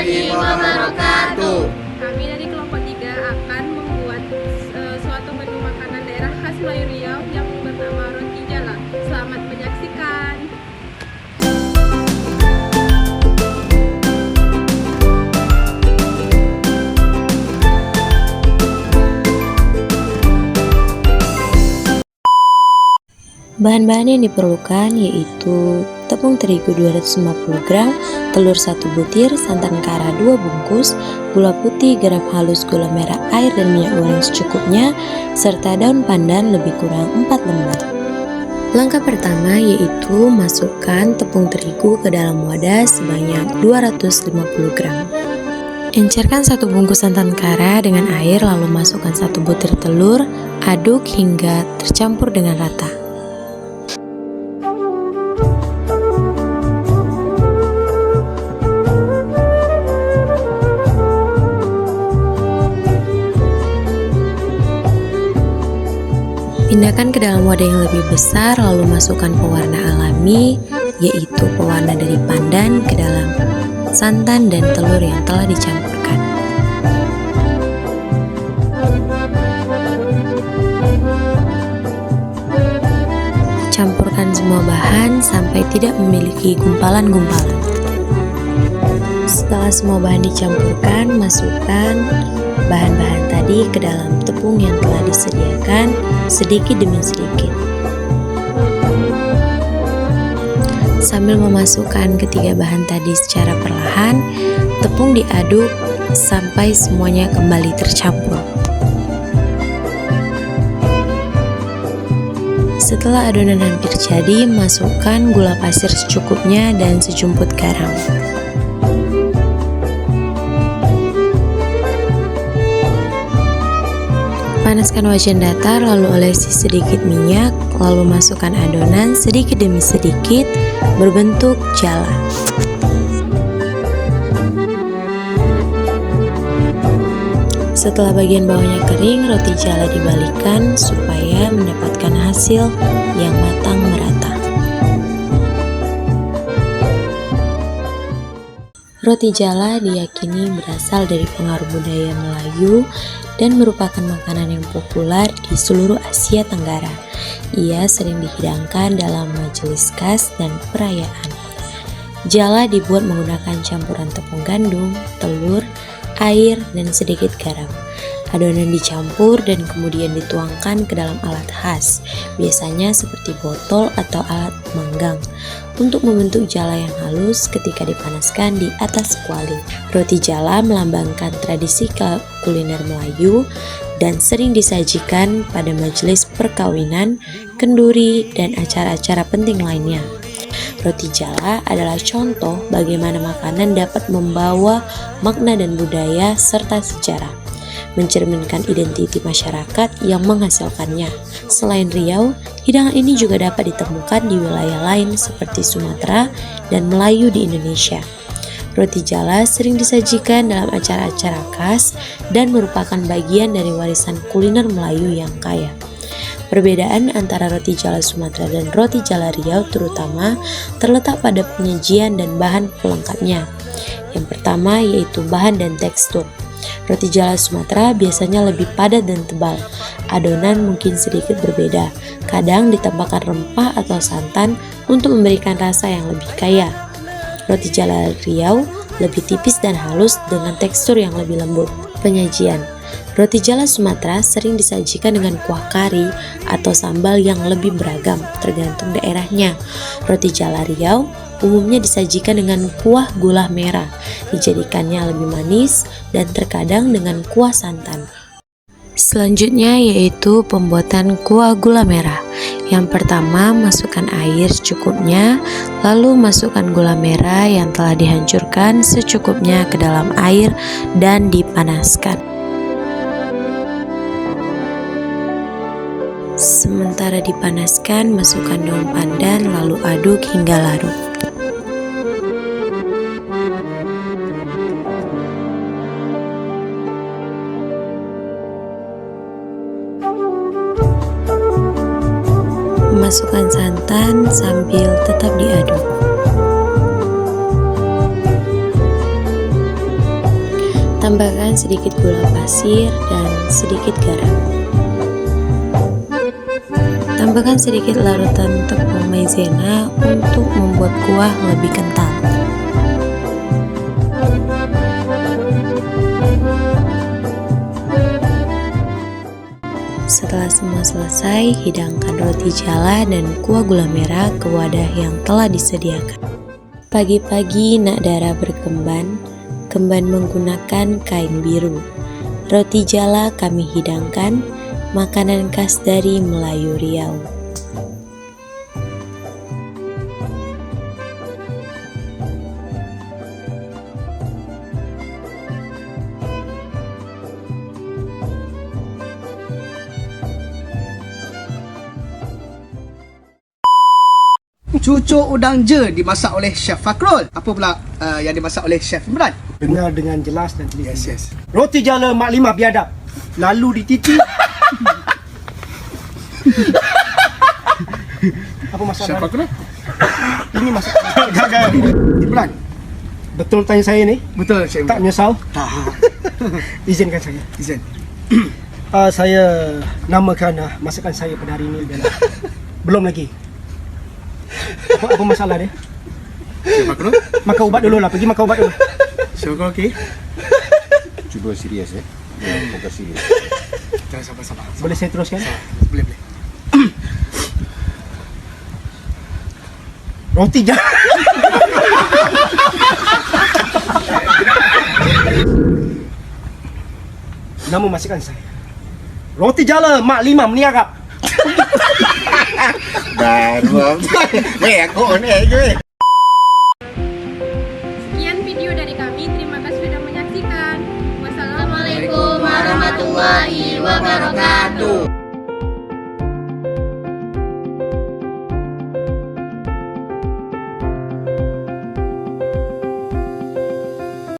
warahmatullahi wabarakatuh. Kami dari kelompok 3 akan membuat suatu menu makanan daerah khas Melayu Riau yang bernama roti jala. Selamat menyaksikan. Bahan-bahan yang diperlukan yaitu tepung terigu 250 gram, telur 1 butir, santan kara 2 bungkus, gula putih, garam halus, gula merah, air dan minyak goreng secukupnya, serta daun pandan lebih kurang 4 lembar. Langkah pertama yaitu masukkan tepung terigu ke dalam wadah sebanyak 250 gram. Encerkan 1 bungkus santan kara dengan air lalu masukkan 1 butir telur, aduk hingga tercampur dengan rata. Pindahkan ke dalam wadah yang lebih besar lalu masukkan pewarna alami yaitu pewarna dari pandan ke dalam santan dan telur yang telah dicampurkan. Campurkan semua bahan sampai tidak memiliki gumpalan-gumpalan. Setelah semua bahan dicampurkan, masukkan bahan-bahan tadi ke dalam tepung yang telah disediakan sedikit demi sedikit. Sambil memasukkan ketiga bahan tadi secara perlahan, tepung diaduk sampai semuanya kembali tercampur. Setelah adonan hampir jadi, masukkan gula pasir secukupnya dan sejumput garam. Panaskan wajan datar lalu olesi sedikit minyak, lalu masukkan adonan sedikit demi sedikit berbentuk jala. Setelah bagian bawahnya kering, roti jala dibalikkan supaya mendapatkan hasil yang matang merata. Roti jala diyakini berasal dari pengaruh budaya Melayu dan merupakan makanan yang populer di seluruh Asia Tenggara. Ia sering dihidangkan dalam majelis khas dan perayaan. Jala dibuat menggunakan campuran tepung gandum, telur, air, dan sedikit garam. Adonan dicampur dan kemudian dituangkan ke dalam alat khas, biasanya seperti botol atau alat manggang, untuk membentuk jala yang halus ketika dipanaskan di atas kuali. Roti jala melambangkan tradisi kuliner Melayu dan sering disajikan pada majelis perkawinan, kenduri, dan acara-acara penting lainnya. Roti jala adalah contoh bagaimana makanan dapat membawa makna dan budaya serta sejarah, mencerminkan identitas masyarakat yang menghasilkannya. Selain Riau, hidangan ini juga dapat ditemukan di wilayah lain seperti Sumatera dan Melayu di Indonesia. Roti jala sering disajikan dalam acara-acara khas dan merupakan bagian dari warisan kuliner Melayu yang kaya. Perbedaan antara roti jala Sumatera dan roti jala Riau terutama terletak pada penyajian dan bahan pelengkapnya. Yang pertama yaitu bahan dan tekstur. Roti jala Sumatera biasanya lebih padat dan tebal. Adonan mungkin sedikit berbeda. Kadang ditambahkan rempah atau santan untuk memberikan rasa yang lebih kaya. Roti jala Riau lebih tipis dan halus dengan tekstur yang lebih lembut. Penyajian. Roti jala Sumatera sering disajikan dengan kuah kari atau sambal yang lebih beragam tergantung daerahnya. Roti jala Riau umumnya disajikan dengan kuah gula merah, dijadikannya lebih manis dan terkadang dengan kuah santan. Selanjutnya yaitu pembuatan kuah gula merah. Yang pertama, masukkan air secukupnya, lalu masukkan gula merah yang telah dihancurkan secukupnya ke dalam air dan dipanaskan. Sementara dipanaskan, masukkan daun pandan lalu aduk hingga larut. Masukkan santan sambil tetap diaduk. Tambahkan sedikit gula pasir dan sedikit garam. Tambahkan sedikit larutan tepung maizena untuk membuat kuah lebih kental. Setelah semua selesai, hidangkan roti jala dan kuah gula merah ke wadah yang telah disediakan. Pagi-pagi nak Dara berkemban menggunakan kain biru. Roti jala kami hidangkan, makanan khas dari Melayu Riau. Cucuk udang je dimasak oleh Chef Fakrul. Apa pula yang dimasak oleh Chef Imran? Dengar dengan jelas dan teliti. Yes. Roti jala Mak Limah biadab. Lalu dititi. Apa masalah? Chef Fakrul? Ini masalah. Gagal. Imran. Betul tanya saya ni? Betul Chef Tak Imran. menyesal? Tak. Izinkan saya. Izin. Saya namakan masakan saya pada hari ini adalah belum lagi. Apa masalah dia? Chef Fakrul? Makan ubat dulu lah. Pergi makan ubat dulu. Chef Fakrul okey? Cuba serius ya. Fokus serius. Jangan sabar-sabar. Boleh saya teruskan? Boleh. Roti jala. Nama masakan saya Roti jala Mak Limah meniarap. Baru. Aku ni. Sekian video dari kami. Terima kasih sudah menyaksikan. Wassalamualaikum Assalamualaikum warahmatullahi wabarakatuh.